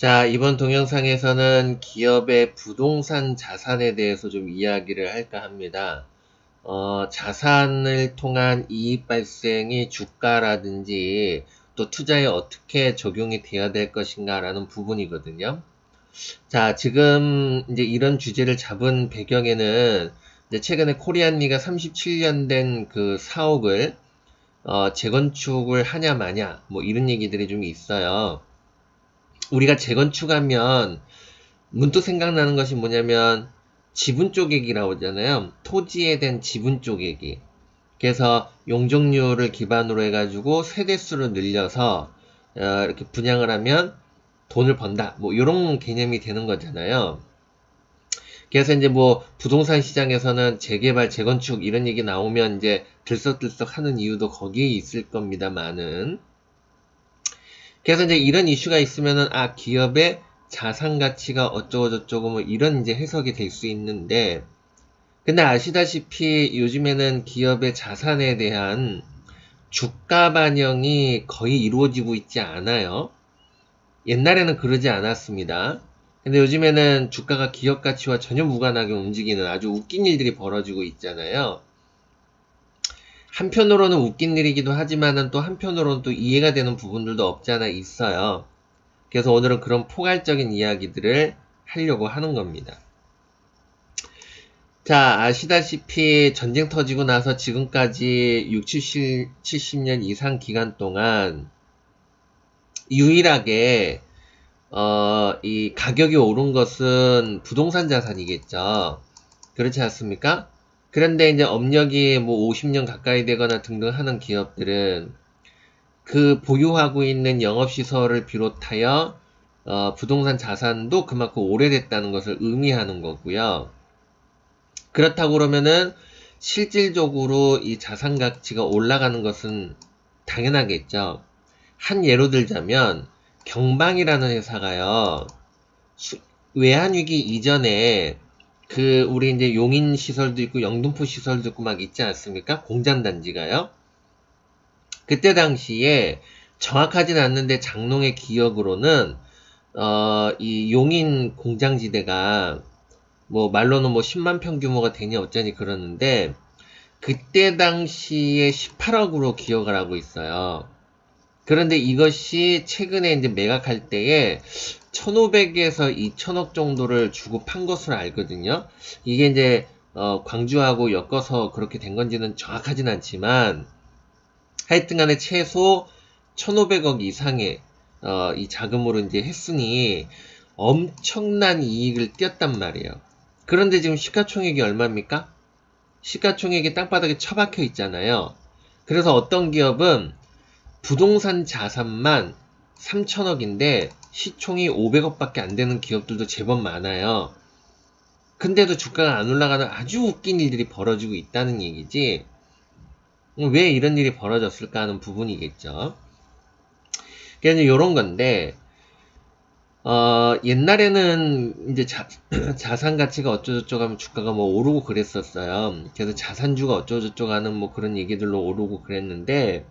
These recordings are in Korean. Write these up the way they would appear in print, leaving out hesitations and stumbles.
자, 이번 동영상에서는 기업의 부동산 자산에 대해서 좀 이야기를 할까 합니다. 자산을 통한 이익 발생이 주가라든지 또 투자에 어떻게 적용이 되어야 될 것인가라는 부분이거든요. 자, 지금 이제 이런 주제를 잡은 배경에는 이제 최근에 코리안리가 37년 된 그 사옥을 재건축을 하냐 마냐 뭐 이런 얘기들이 좀 있어요. 우리가 재건축하면 문득 생각나는 것이 뭐냐면 지분 쪼개기라고 하잖아요. 토지에 대한 지분 쪼개기. 그래서 용적률을 기반으로 해가지고 세대수를 늘려서 이렇게 분양을 하면 돈을 번다. 뭐 이런 개념이 되는 거잖아요. 그래서 이제 뭐 부동산 시장에서는 재개발, 재건축 이런 얘기 나오면 이제 들썩들썩 하는 이유도 거기에 있을 겁니다만은. 그래서 이제 이런 이슈가 있으면은 기업의 자산 가치가 어쩌고저쩌고 뭐 이런 이제 해석이 될 수 있는데, 근데 아시다시피 요즘에는 기업의 자산에 대한 주가 반영이 거의 이루어지고 있지 않아요. 옛날에는 그러지 않았습니다. 근데 요즘에는 주가가 기업 가치와 전혀 무관하게 움직이는 아주 웃긴 일들이 벌어지고 있잖아요. 한편으로는 웃긴 일이기도 하지만은 또 한편으로는 또 이해가 되는 부분들도 없지 않아 있어요. 그래서 오늘은 그런 포괄적인 이야기들을 하려고 하는 겁니다. 자, 아시다시피 전쟁 터지고 나서 지금까지 6, 70년 이상 기간 동안 유일하게 이 가격이 오른 것은 부동산 자산이겠죠. 그렇지 않습니까? 그런데 이제 업력이 뭐 50년 가까이 되거나 등등 하는 기업들은 그 보유하고 있는 영업시설을 비롯하여 부동산 자산도 그만큼 오래됐다는 것을 의미하는 거고요. 그렇다고 그러면은 실질적으로 이 자산 가치가 올라가는 것은 당연하겠죠. 한 예로 들자면 경방이라는 회사가요. 외환위기 이전에 그 우리 이제 용인 시설도 있고 영등포 시설도 있고 막 있지 않습니까? 공장 단지가요. 그때 당시에 정확하진 않는데 장롱의 기억으로는 이 용인 공장지대가 뭐 말로는 뭐 10만 평 규모가 되니 어쩌니 그러는데 그때 당시에 18억으로 기억을 하고 있어요. 그런데 이것이 최근에 이제 매각할 때에 1,500에서 2,000억 정도를 주고 판 것으로 알거든요. 이게 이제 광주하고 엮어서 그렇게 된 건지는 정확하진 않지만 하여튼간에 최소 1,500억 이상의 이 자금으로 이제 했으니 엄청난 이익을 띄었단 말이에요. 그런데 지금 시가총액이 얼마입니까? 시가총액이 땅바닥에 처박혀 있잖아요. 그래서 어떤 기업은 부동산 자산만 3천억인데 시총이 500억밖에 안 되는 기업들도 제법 많아요. 근데도 주가가 안 올라가는 아주 웃긴 일들이 벌어지고 있다는 얘기지. 왜 이런 일이 벌어졌을까 하는 부분이겠죠. 그래서 이런 건데 옛날에는 이제 자산 가치가 어쩌고저쩌고 하면 주가가 뭐 오르고 그랬었어요. 그래서 자산주가 어쩌고저쩌고 하는 뭐 그런 얘기들로 오르고 그랬는데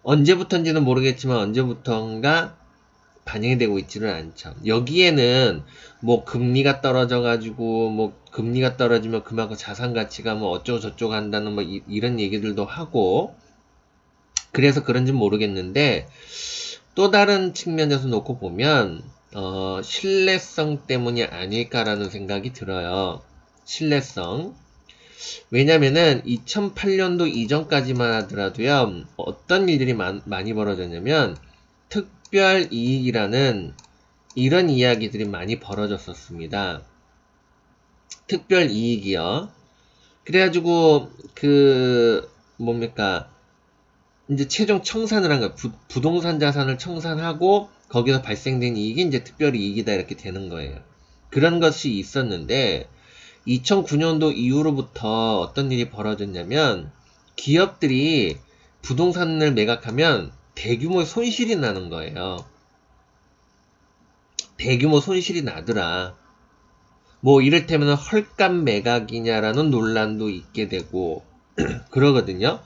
언제부턴지는 모르겠지만 언제부턴가 반영이 되고 있지는 않죠. 여기에는 뭐 금리가 떨어져 가지고 뭐 금리가 떨어지면 그만큼 자산 가치가 뭐 어쩌고 저쩌고 한다는 뭐 이런 얘기들도 하고 그래서 그런지 모르겠는데 또 다른 측면에서 놓고 보면 신뢰성 때문이 아닐까라는 생각이 들어요. 신뢰성. 왜냐면은 2008년도 이전까지만 하더라도요. 어떤 일들이 많이 벌어졌냐면 특별 이익이라는 이런 이야기들이 많이 벌어졌었습니다. 특별 이익이요. 그래가지고 그 뭡니까 이제 최종 청산을 한 거예요. 부동산 자산을 청산하고 거기서 발생된 이익이 이제 특별 이익이다 이렇게 되는 거예요. 그런 것이 있었는데 2009년도 이후로부터 어떤 일이 벌어졌냐면 기업들이 부동산을 매각하면 대규모 손실이 나는 거예요. 대규모 손실이 나더라. 뭐 이를테면 헐값 매각이냐라는 논란도 있게 되고 그러거든요.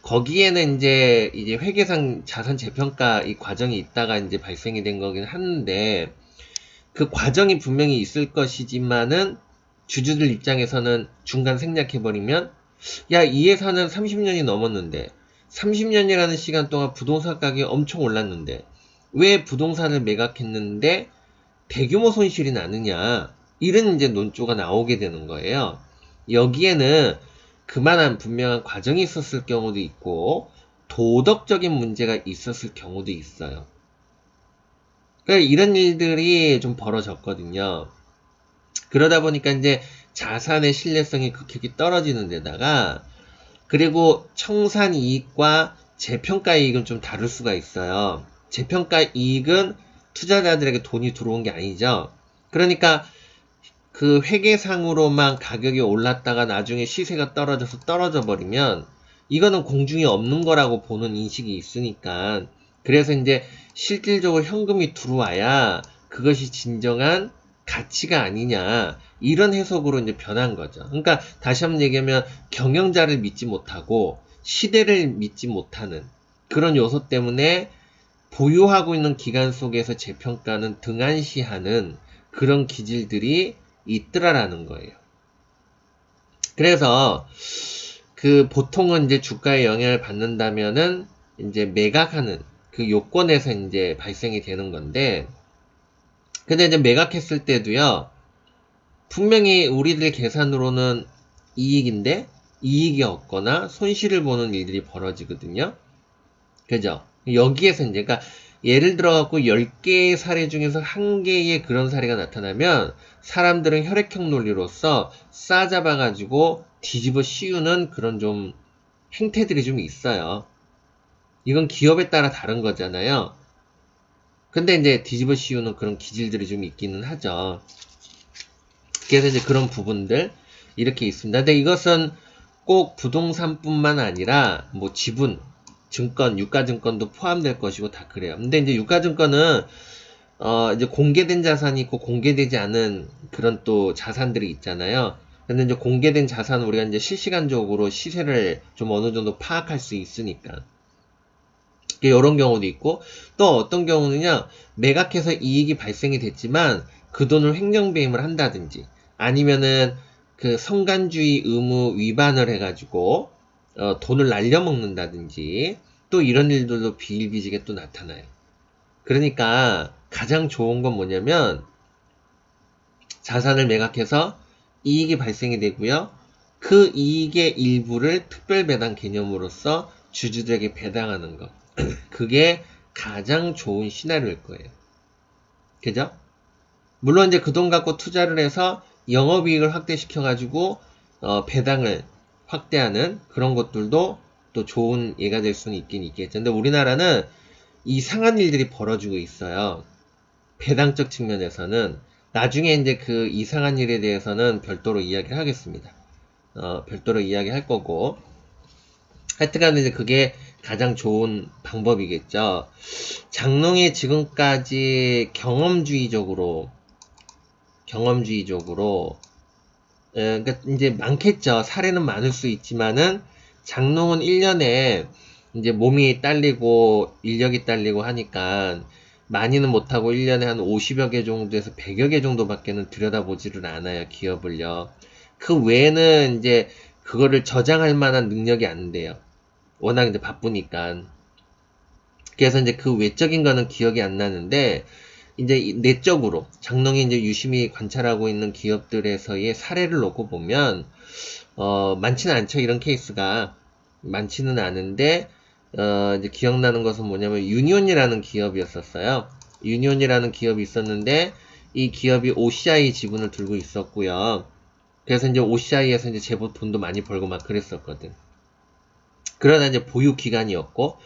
거기에는 이제 회계상 자산 재평가 이 과정이 있다가 이제 발생이 된 거긴 하는데, 그 과정이 분명히 있을 것이지만은 주주들 입장에서는 중간 생략해버리면, 야, 이 회사는 30년이 넘었는데 30년이라는 시간 동안 부동산 가격이 엄청 올랐는데 왜 부동산을 매각했는데 대규모 손실이 나느냐, 이런 이제 논조가 나오게 되는 거예요. 여기에는 그만한 분명한 과정이 있었을 경우도 있고 도덕적인 문제가 있었을 경우도 있어요. 그러니까 이런 일들이 좀 벌어졌거든요. 그러다 보니까 이제 자산의 신뢰성이 급격히 떨어지는 데다가, 그리고 청산 이익과 재평가 이익은 좀 다를 수가 있어요. 재평가 이익은 투자자들에게 돈이 들어온 게 아니죠. 그러니까 그 회계상으로만 가격이 올랐다가 나중에 시세가 떨어져서 떨어져 버리면 이거는 공중에 없는 거라고 보는 인식이 있으니까, 그래서 이제 실질적으로 현금이 들어와야 그것이 진정한 가치가 아니냐, 이런 해석으로 이제 변한 거죠. 그러니까 다시 한번 얘기하면 경영자를 믿지 못하고 시대를 믿지 못하는 그런 요소 때문에 보유하고 있는 기간 속에서 재평가는 등한시하는 그런 기질들이 있더라라는 거예요. 그래서 그 보통은 이제 주가에 영향을 받는다면은 이제 매각하는 그 요건에서 이제 발생이 되는 건데, 근데 이제 매각했을 때도요, 분명히 우리들 계산으로는 이익인데 이익이 없거나 손실을 보는 일들이 벌어지거든요. 그죠? 여기에서 이제, 그러니까 예를 들어 갖고 10개의 사례 중에서 1개의 그런 사례가 나타나면 사람들은 혈액형 논리로서 싸잡아 가지고 뒤집어 씌우는 그런 좀 행태들이 좀 있어요. 이건 기업에 따라 다른 거잖아요. 근데 이제 뒤집어 씌우는 그런 기질들이 좀 있기는 하죠. 그래서 이제 그런 부분들 이렇게 있습니다. 근데 이것은 꼭 부동산뿐만 아니라 뭐 지분, 증권, 유가증권도 포함될 것이고 다 그래요. 근데 이제 유가증권은 이제 공개된 자산이 있고 공개되지 않은 그런 또 자산들이 있잖아요. 근데 이제 공개된 자산은 우리가 이제 실시간적으로 시세를 좀 어느 정도 파악할 수 있으니까. 이런 경우도 있고, 또 어떤 경우는요, 매각해서 이익이 발생이 됐지만 그 돈을 횡령배임을 한다든지 아니면은 그 성간주의 의무 위반을 해가지고 돈을 날려먹는다든지, 또 이런 일들도 비일비재게 또 나타나요. 그러니까 가장 좋은 건 뭐냐면 자산을 매각해서 이익이 발생이 되고요, 그 이익의 일부를 특별배당 개념으로서 주주들에게 배당하는 것, 그게 가장 좋은 시나리오일 거예요. 그죠? 물론 이제 그 돈 갖고 투자를 해서 영업이익을 확대시켜가지고 배당을 확대하는 그런 것들도 또 좋은 예가 될 수는 있긴 있겠죠. 근데 우리나라는 이상한 일들이 벌어지고 있어요. 배당적 측면에서는. 나중에 이제 그 이상한 일에 대해서는 별도로 이야기를 하겠습니다. 별도로 이야기할 거고. 하여튼간에 이제 그게 가장 좋은 방법이겠죠. 장롱이 지금까지 경험주의적으로 그러니까 이제 많겠죠. 사례는 많을 수 있지만은 장롱은 1년에 이제 몸이 딸리고 인력이 딸리고 하니까 많이는 못하고 1년에 한 50여 개 정도에서 100여 개 정도밖에는 들여다보지를 않아요, 기업을요. 그 외에는 이제 그거를 저장할 만한 능력이 안 돼요. 워낙 이제 바쁘니까. 그래서 이제 그 외적인 거는 기억이 안 나는데, 이제 내적으로 장롱이 이제 유심히 관찰하고 있는 기업들에서의 사례를 놓고 보면 많지는 않죠. 이런 케이스가 많지는 않은데, 이제 기억나는 것은 뭐냐면 유니온이라는 기업이었었어요. 유니온이라는 기업이 있었는데 이 기업이 OCI 지분을 들고 있었고요. 그래서 이제 OCI에서 이제 제법 돈도 많이 벌고 막 그랬었거든. 그러다 이제 보유 기간이었고,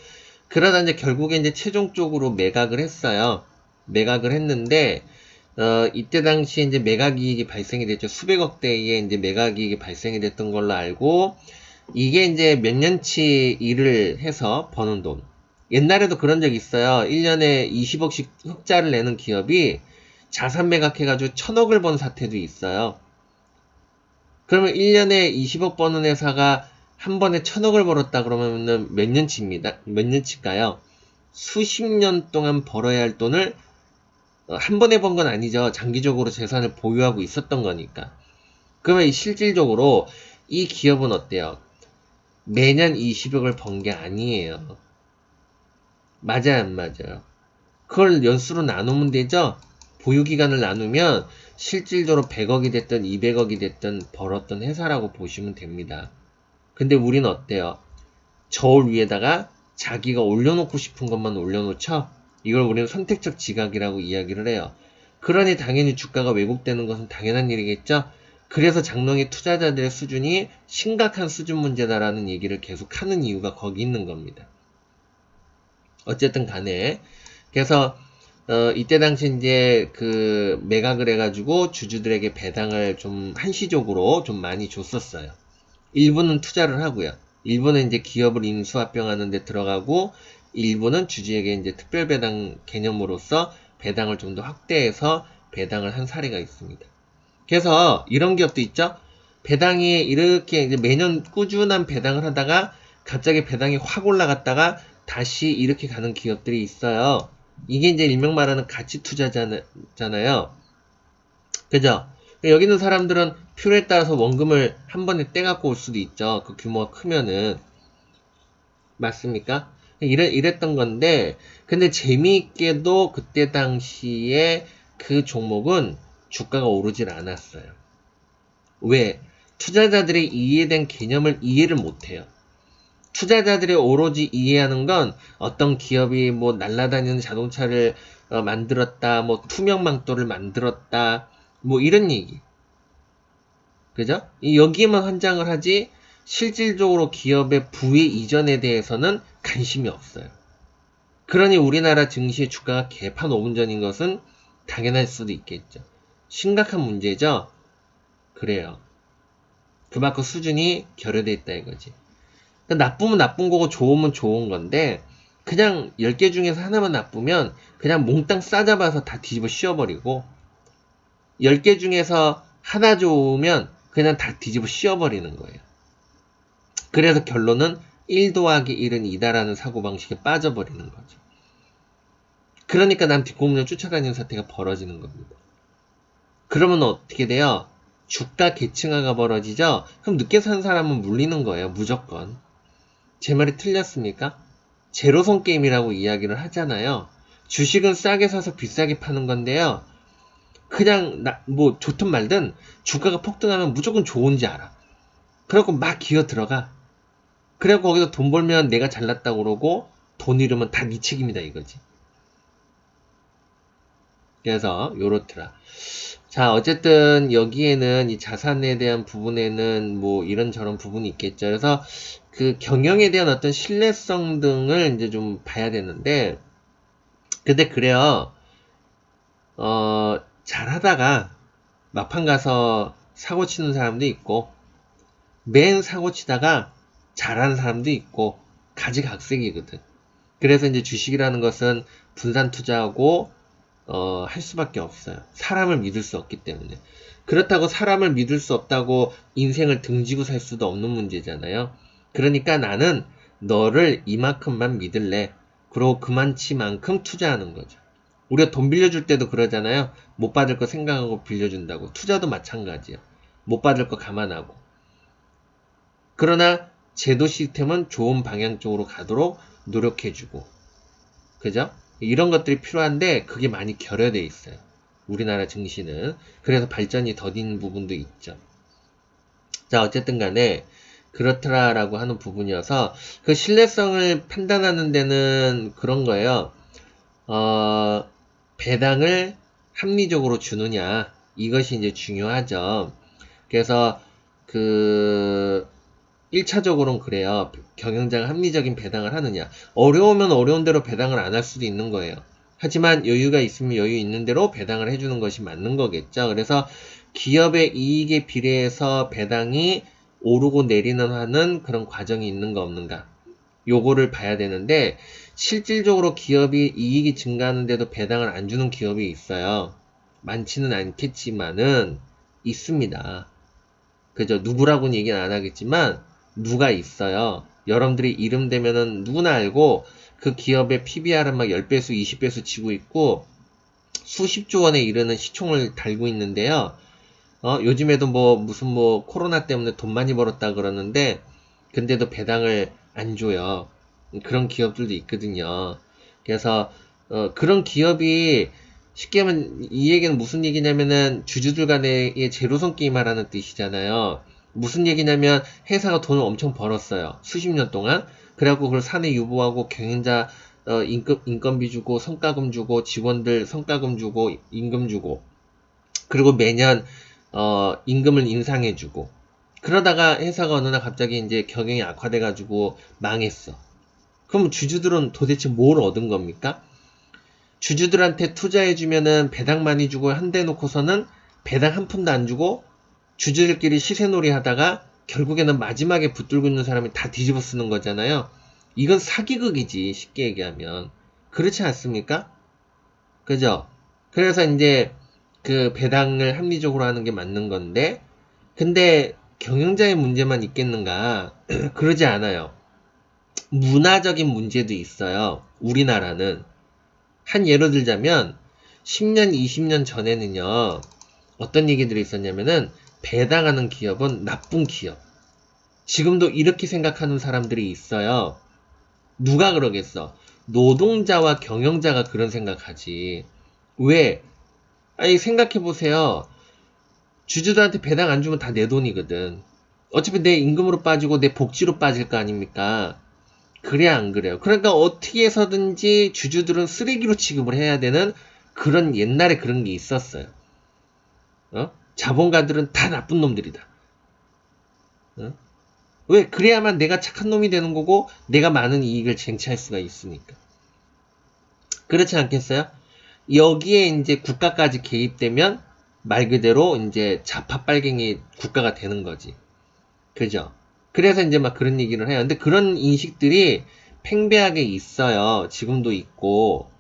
그러다 이제 결국에 이제 최종적으로 매각을 했어요. 매각을 했는데, 이때 당시에 이제 매각 이익이 발생이 됐죠. 수백억 대의 이제 매각 이익이 발생이 됐던 걸로 알고, 이게 이제 몇 년치 일을 해서 버는 돈. 옛날에도 그런 적 있어요. 1년에 20억씩 흑자를 내는 기업이 자산 매각해가지고 1000억을 번 사태도 있어요. 그러면 1년에 20억 버는 회사가 한 번에 1000억을 벌었다 그러면은 몇 년치입니다. 몇 년치일까요? 수십 년 동안 벌어야 할 돈을 한 번에 번 건 아니죠. 장기적으로 재산을 보유하고 있었던 거니까. 그러면 실질적으로 이 기업은 어때요? 매년 20억을 번 게 아니에요. 맞아요, 안 맞아요? 그걸 연수로 나누면 되죠? 보유기간을 나누면 실질적으로 100억이 됐든 200억이 됐든 벌었던 회사라고 보시면 됩니다. 근데 우리는 어때요? 저울 위에다가 자기가 올려놓고 싶은 것만 올려놓죠? 이걸 우리는 선택적 지각이라고 이야기를 해요. 그러니 당연히 주가가 왜곡되는 것은 당연한 일이겠죠? 그래서 장롱의 투자자들의 수준이 심각한 수준 문제다라는 얘기를 계속 하는 이유가 거기 있는 겁니다. 어쨌든 간에 그래서 이때 당시 이제 그 매각을 해가지고 주주들에게 배당을 좀 한시적으로 좀 많이 줬었어요. 일부는 투자를 하고요. 일부는 이제 기업을 인수합병하는 데 들어가고 일부는 주주에게 이제 특별 배당 개념으로서 배당을 좀 더 확대해서 배당을 한 사례가 있습니다. 그래서 이런 기업도 있죠. 배당이 이렇게 이제 매년 꾸준한 배당을 하다가 갑자기 배당이 확 올라갔다가 다시 이렇게 가는 기업들이 있어요. 이게 이제 일명 말하는 가치 투자잖아요. 그죠? 여기 있는 사람들은 필요에 따라서 원금을 한 번에 떼갖고 올 수도 있죠. 그 규모가 크면은. 맞습니까? 이랬던 건데, 근데 재미있게도 그때 당시에 그 종목은 주가가 오르질 않았어요. 왜? 투자자들이 이해된 개념을 이해를 못해요. 투자자들이 오로지 이해하는 건 어떤 기업이 뭐 날아다니는 자동차를 만들었다, 뭐 투명망토를 만들었다, 뭐 이런 얘기. 그죠? 여기에만 환장을 하지 실질적으로 기업의 부의 이전에 대해서는 관심이 없어요. 그러니 우리나라 증시의 주가가 개판 5분 전인 것은 당연할 수도 있겠죠. 심각한 문제죠? 그래요. 그만큼 수준이 결여돼 있다 이거지. 그러니까 나쁘면 나쁜 거고 좋으면 좋은 건데 그냥 10개 중에서 하나만 나쁘면 그냥 몽땅 싸잡아서 다 뒤집어 씌워버리고 10개 중에서 하나 좋으면 그냥 다 뒤집어 씌워버리는 거예요. 그래서 결론은 1 더하기 1은 2다라는 사고방식에 빠져버리는 거죠. 그러니까 남 뒷공문을 쫓아다니는 사태가 벌어지는 겁니다. 그러면 어떻게 돼요? 주가 계층화가 벌어지죠? 그럼 늦게 산 사람은 물리는 거예요. 무조건. 제 말이 틀렸습니까? 제로섬 게임이라고 이야기를 하잖아요. 주식은 싸게 사서 비싸게 파는 건데요. 그냥 뭐 좋든 말든 주가가 폭등하면 무조건 좋은지 알아. 그래갖고 막 기어 들어가. 그래갖고 거기서 돈 벌면 내가 잘났다고 그러고 돈 잃으면 다 네 책임이다 이거지. 그래서 요렇더라. 자, 어쨌든 여기에는 이 자산에 대한 부분에는 뭐 이런저런 부분이 있겠죠. 그래서 그 경영에 대한 어떤 신뢰성 등을 이제 좀 봐야 되는데, 근데 그래요. 잘하다가 막판 가서 사고 치는 사람도 있고, 맨 사고 치다가 잘하는 사람도 있고, 가지각색이거든. 그래서 이제 주식이라는 것은 분산 투자하고 할 수밖에 없어요. 사람을 믿을 수 없기 때문에. 그렇다고 사람을 믿을 수 없다고 인생을 등지고 살 수도 없는 문제잖아요. 그러니까 나는 너를 이만큼만 믿을래. 그리고 그만치만큼 투자하는 거죠. 우리가 돈 빌려줄 때도 그러잖아요. 못 받을 거 생각하고 빌려준다고. 투자도 마찬가지야. 못 받을 거 감안하고. 그러나 제도 시스템은 좋은 방향 쪽으로 가도록 노력해주고. 그죠? 이런 것들이 필요한데 그게 많이 결여돼 있어요. 우리나라 증시는. 그래서 발전이 더딘 부분도 있죠. 자, 어쨌든 간에 그렇더라라고 하는 부분이어서 그 신뢰성을 판단하는 데는 그런 거예요. 배당을 합리적으로 주느냐 이것이 이제 중요하죠. 그래서 그 1차적으로는 그래요. 경영자가 합리적인 배당을 하느냐. 어려우면 어려운 대로 배당을 안 할 수도 있는 거예요. 하지만 여유가 있으면 여유 있는 대로 배당을 해주는 것이 맞는 거겠죠. 그래서 기업의 이익에 비례해서 배당이 오르고 내리는 하는 그런 과정이 있는가 없는가. 요거를 봐야 되는데 실질적으로 기업이 이익이 증가하는데도 배당을 안 주는 기업이 있어요. 많지는 않겠지만은 있습니다. 그죠? 누구라고는 얘기는 안 하겠지만 누가 있어요. 여러분들이 이름 대면은 누구나 알고 그 기업의 PBR은 막 10배수, 20배수 치고 있고 수십조 원에 이르는 시총을 달고 있는데요. 요즘에도 무슨 코로나 때문에 돈 많이 벌었다 그러는데 근데도 배당을 안 줘요. 그런 기업들도 있거든요. 그래서 그런 기업이 쉽게 하면 이 얘기는 무슨 얘기냐면은 주주들 간의 제로섬 게임하라는 뜻이잖아요. 무슨 얘기냐면 회사가 돈을 엄청 벌었어요. 수십 년 동안. 그래갖고 그걸 사내 유보하고 경영자 인건비 주고 성과금 주고 직원들 성과금 주고 임금 주고 그리고 매년 임금을 인상해주고 그러다가 회사가 어느 날 갑자기 이제 경영이 악화돼가지고 망했어. 그럼 주주들은 도대체 뭘 얻은 겁니까? 주주들한테 투자해주면은 배당 많이 주고 한 대 놓고서는 배당 한 푼도 안 주고 주주들끼리 시세놀이 하다가 결국에는 마지막에 붙들고 있는 사람이 다 뒤집어 쓰는 거잖아요. 이건 사기극이지, 쉽게 얘기하면. 그렇지 않습니까? 그죠? 그래서 이제 그 배당을 합리적으로 하는 게 맞는 건데, 근데 경영자의 문제만 있겠는가? 그러지 않아요. 문화적인 문제도 있어요. 우리나라는. 한 예로 들자면 10년, 20년 전에는요. 어떤 얘기들이 있었냐면은 배당하는 기업은 나쁜 기업. 지금도 이렇게 생각하는 사람들이 있어요. 누가 그러겠어? 노동자와 경영자가 그런 생각하지. 왜? 아니 생각해보세요. 주주들한테 배당 안 주면 다 내 돈이거든. 어차피 내 임금으로 빠지고 내 복지로 빠질 거 아닙니까? 그래 안 그래요? 그러니까 어떻게 해서든지 주주들은 쓰레기로 취급을 해야 되는 그런 옛날에 그런 게 있었어요. 자본가들은 다 나쁜 놈들이다. 어? 왜? 그래야만 내가 착한 놈이 되는 거고 내가 많은 이익을 쟁취할 수가 있으니까. 그렇지 않겠어요? 여기에 이제 국가까지 개입되면 말 그대로 이제 좌파 빨갱이 국가가 되는 거지. 그죠? 그래서 이제 막 그런 얘기를 해요. 근데 그런 인식들이 팽배하게 있어요. 지금도 있고.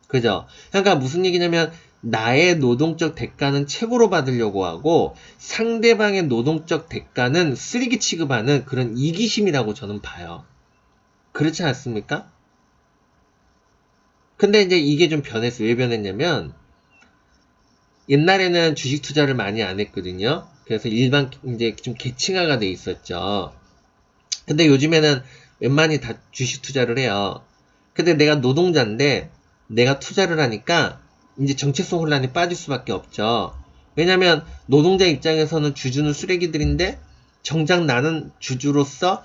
그죠? 그러니까 무슨 얘기냐면 나의 노동적 대가는 최고로 받으려고 하고 상대방의 노동적 대가는 쓰레기 취급하는 그런 이기심이라고 저는 봐요. 그렇지 않습니까? 근데 이제 이게 좀 변했어요. 왜 변했냐면 옛날에는 주식 투자를 많이 안 했거든요. 그래서 일반 이제 좀 계층화가 돼 있었죠. 근데 요즘에는 웬만히 다 주식 투자를 해요. 근데 내가 노동자인데 내가 투자를 하니까 이제 정체성 혼란에 빠질 수밖에 없죠. 왜냐면 노동자 입장에서는 주주는 쓰레기들인데 정작 나는 주주로서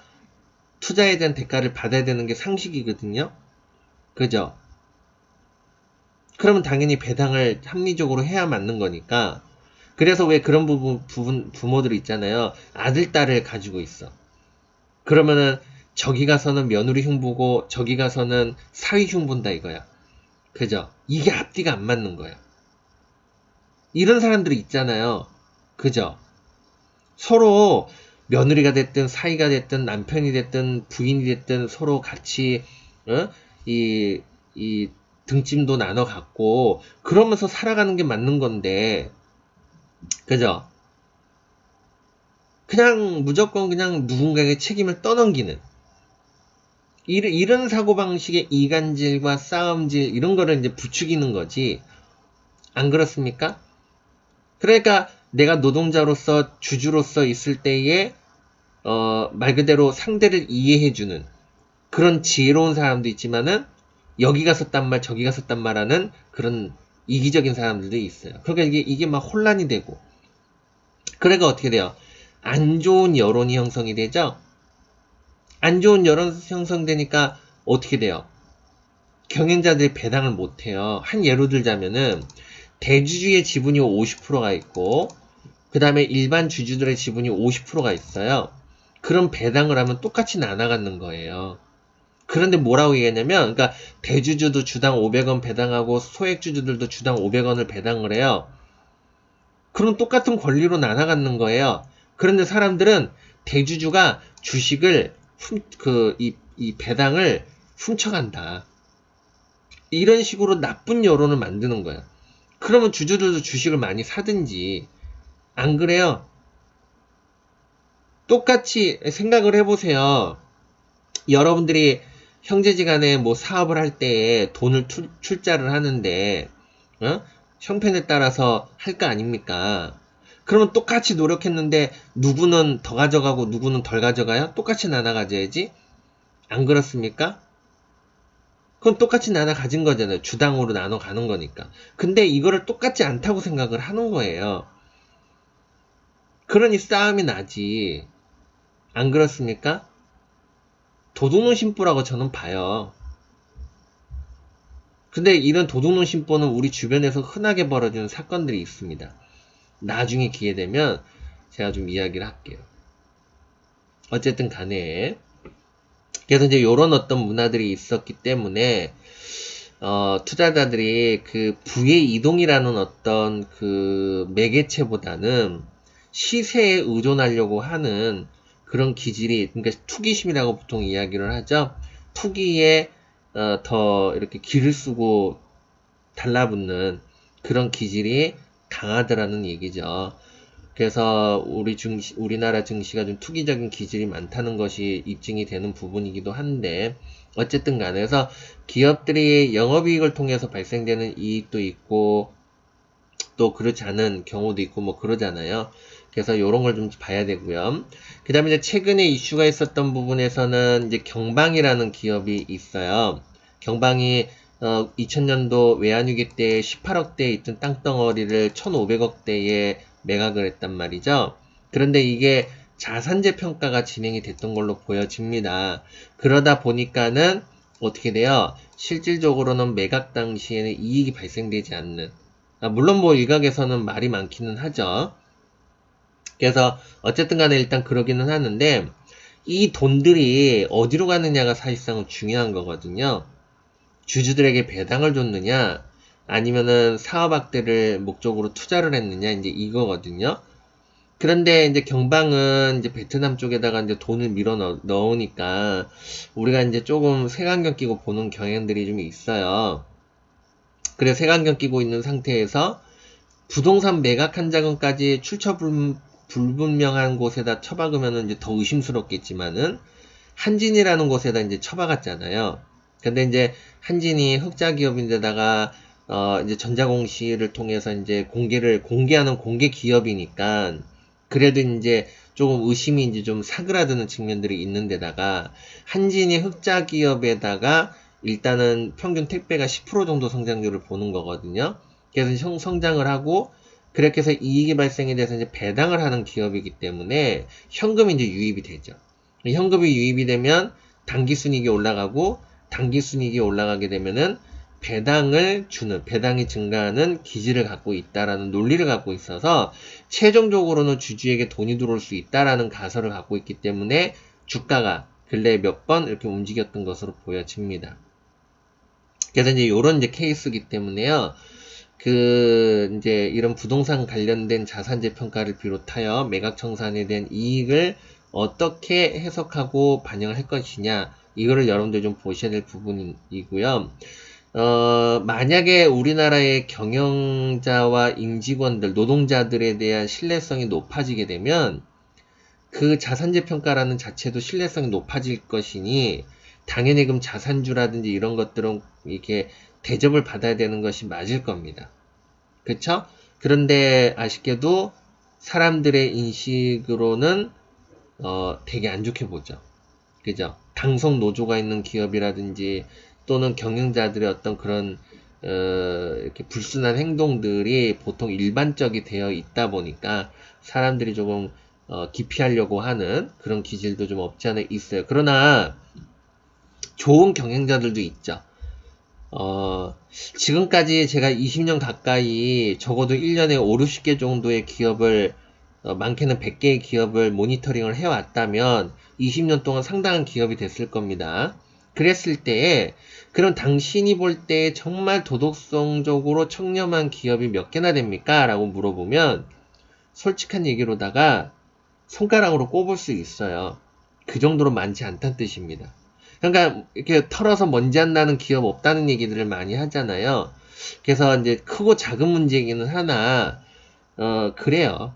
투자에 대한 대가를 받아야 되는 게 상식이거든요. 그죠? 그러면 당연히 배당을 합리적으로 해야 맞는 거니까. 그래서 왜 그런 부모들 있잖아요. 아들, 딸을 가지고 있어. 그러면은 저기 가서는 며느리 흉보고 저기 가서는 사위 흉본다 이거야. 그죠? 이게 앞뒤가 안 맞는 거야. 이런 사람들이 있잖아요. 그죠? 서로 며느리가 됐든 사위가 됐든 남편이 됐든 부인이 됐든 서로 같이 어? 이, 이 등짐도 나눠 갖고 그러면서 살아가는 게 맞는 건데 그죠? 그냥 무조건 그냥 누군가에게 책임을 떠넘기는 이런 사고방식의 이간질과 싸움질 이런 거를 이제 부추기는 거지 안 그렇습니까? 그러니까 내가 노동자로서 주주로서 있을 때에 말 그대로 상대를 이해해주는 그런 지혜로운 사람도 있지만은 여기 가서 딴 말 저기 가서 딴 말 하는 그런 이기적인 사람들도 있어요. 그러니까 이게 막 혼란이 되고 그러니까 어떻게 돼요? 안 좋은 여론이 형성이 되죠? 안 좋은 여론 형성되니까 어떻게 돼요? 경영자들이 배당을 못해요. 한 예로 들자면은 대주주의 지분이 50%가 있고 그 다음에 일반 주주들의 지분이 50%가 있어요. 그럼 배당을 하면 똑같이 나눠갖는 거예요. 그런데 뭐라고 얘기했냐면 그러니까 대주주도 주당 500원 배당하고 소액주주들도 주당 500원을 배당을 해요. 그럼 똑같은 권리로 나눠갖는 거예요. 그런데 사람들은 대주주가 주식을 이 배당을 훔쳐간다. 이런 식으로 나쁜 여론을 만드는 거야. 그러면 주주들도 주식을 많이 사든지 안 그래요? 똑같이 생각을 해보세요. 여러분들이 형제지간에 뭐 사업을 할 때에 돈을 출자를 하는데 형편에 따라서 할 거 아닙니까? 그러면 똑같이 노력했는데 누구는 더 가져가고 누구는 덜 가져가요? 똑같이 나눠 가져야지. 안 그렇습니까? 그건 똑같이 나눠 가진 거잖아요. 주당으로 나눠 가는 거니까. 근데 이거를 똑같지 않다고 생각을 하는 거예요. 그러니 싸움이 나지. 안 그렇습니까? 도둑놈 심보라고 저는 봐요. 근데 이런 도둑놈 심보는 우리 주변에서 흔하게 벌어지는 사건들이 있습니다. 나중에 기회 되면 제가 좀 이야기를 할게요. 어쨌든 간에 그래서 이제 요런 어떤 문화들이 있었기 때문에 투자자들이 그 부의 이동이라는 어떤 그 매개체보다는 시세에 의존하려고 하는 그런 기질이, 그러니까 투기심이라고 보통 이야기를 하죠. 투기에 더 이렇게 기를 쓰고 달라붙는 그런 기질이 강하더라는 얘기죠. 그래서 우리나라 증시가 좀 투기적인 기질이 많다는 것이 입증이 되는 부분이기도 한데, 어쨌든 간에 서 기업들이 영업이익을 통해서 발생되는 이익도 있고 또 그렇지 않은 경우도 있고 뭐 그러잖아요. 그래서 이런 걸 좀 봐야 되고요. 그 다음에 이제 최근에 이슈가 있었던 부분에서는 이제 경방이라는 기업이 있어요. 경방이 2000년도 외환위기 때 18억대에 있던 땅덩어리를 1500억대에 매각을 했단 말이죠. 그런데 이게 자산재 평가가 진행이 됐던 걸로 보여집니다. 그러다 보니까는 어떻게 돼요? 실질적으로는 매각 당시에는 이익이 발생되지 않는, 물론 뭐 일각에서는 말이 많기는 하죠. 그래서 어쨌든 간에 일단 그러기는 하는데, 이 돈들이 어디로 가느냐가 사실상은 중요한 거거든요. 주주들에게 배당을 줬느냐, 아니면은 사업 확대를 목적으로 투자를 했느냐, 이제 이거거든요. 그런데 이제 경방은 이제 베트남 쪽에다가 이제 돈을 밀어 넣으니까 우리가 이제 조금 색안경 끼고 보는 경향들이 좀 있어요. 그래서 색안경 끼고 있는 상태에서 부동산 매각 한 자금까지 출처 불분명한 곳에다 처박으면 이제 더 의심스럽겠지만은 한진이라는 곳에다 이제 처박았잖아요. 근데 이제 한진이 흑자 기업인데다가 이제 전자공시를 통해서 이제 공개하는 공개 기업이니까 그래도 이제 조금 의심이 이제 좀 사그라드는 측면들이 있는데다가 한진이 흑자 기업에다가 일단은 평균 택배가 10% 정도 성장률을 보는 거거든요. 그래서 성장을 하고 그렇게 해서 이익이 발생이 돼서 이제 배당을 하는 기업이기 때문에 현금이 이제 유입이 되죠. 현금이 유입이 되면 당기순이익이 올라가고 당기순이익이 올라가게 되면은 배당이 증가하는 기질을 갖고 있다라는 논리를 갖고 있어서 최종적으로는 주주에게 돈이 들어올 수 있다라는 가설을 갖고 있기 때문에 주가가 근래에 몇 번 이렇게 움직였던 것으로 보여집니다. 그래서 이제 요런 이제 케이스이기 때문에요. 이제 이런 부동산 관련된 자산재 평가를 비롯하여 매각청산에 대한 이익을 어떻게 해석하고 반영을 할 것이냐, 이거를 여러분들 좀 보셔야 될 부분이고요. 만약에 우리나라의 경영자와 임직원들, 노동자들에 대한 신뢰성이 높아지게 되면 그 자산재 평가라는 자체도 신뢰성이 높아질 것이니 당연히 그럼 자산주라든지 이런 것들은 이렇게 대접을 받아야 되는 것이 맞을 겁니다. 그쵸? 그런데 아쉽게도 사람들의 인식으로는 되게 안 좋게 보죠. 그죠? 당성 노조가 있는 기업이라든지 또는 경영자들의 어떤 그런 이렇게 불순한 행동들이 보통 일반적이 되어 있다 보니까 사람들이 조금 기피하려고 하는 그런 기질도 좀 없지 않아 있어요. 그러나 좋은 경영자들도 있죠. 지금까지 제가 20년 가까이 적어도 1년에 5, 60개 정도의 기업을, 많게는 100개의 기업을 모니터링을 해왔다면 20년 동안 상당한 기업이 됐을 겁니다. 그랬을 때에, 그럼 당신이 볼 때 정말 도덕성적으로 청렴한 기업이 몇 개나 됩니까? 라고 물어보면 솔직한 얘기로다가 손가락으로 꼽을 수 있어요. 그 정도로 많지 않다는 뜻입니다. 그러니까 이렇게 털어서 먼지 안 나는 기업 없다는 얘기들을 많이 하잖아요. 그래서 이제 크고 작은 문제이기는 하나 그래요.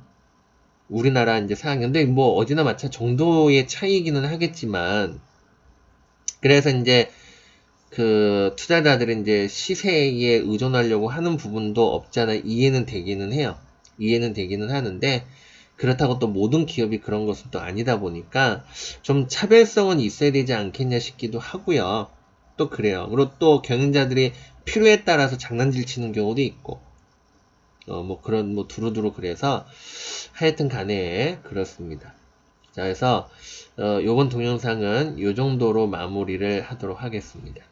우리나라 이제 상황. 근데 뭐 어디나 마찬 정도의 차이기는 하겠지만, 그래서 이제 그 투자자들이 이제 시세에 의존하려고 하는 부분도 없잖아. 이해는 되기는 해요. 이해는 되기는 하는데, 그렇다고 또 모든 기업이 그런 것은 또 아니다 보니까 좀 차별성은 있어야 되지 않겠냐 싶기도 하고요. 또 그래요. 그리고 또 경영자들이 필요에 따라서 장난질 치는 경우도 있고, 뭐 그런 뭐 두루두루. 그래서 하여튼 간에 그렇습니다. 자, 그래서 요번 동영상은 요 정도로 마무리를 하도록 하겠습니다.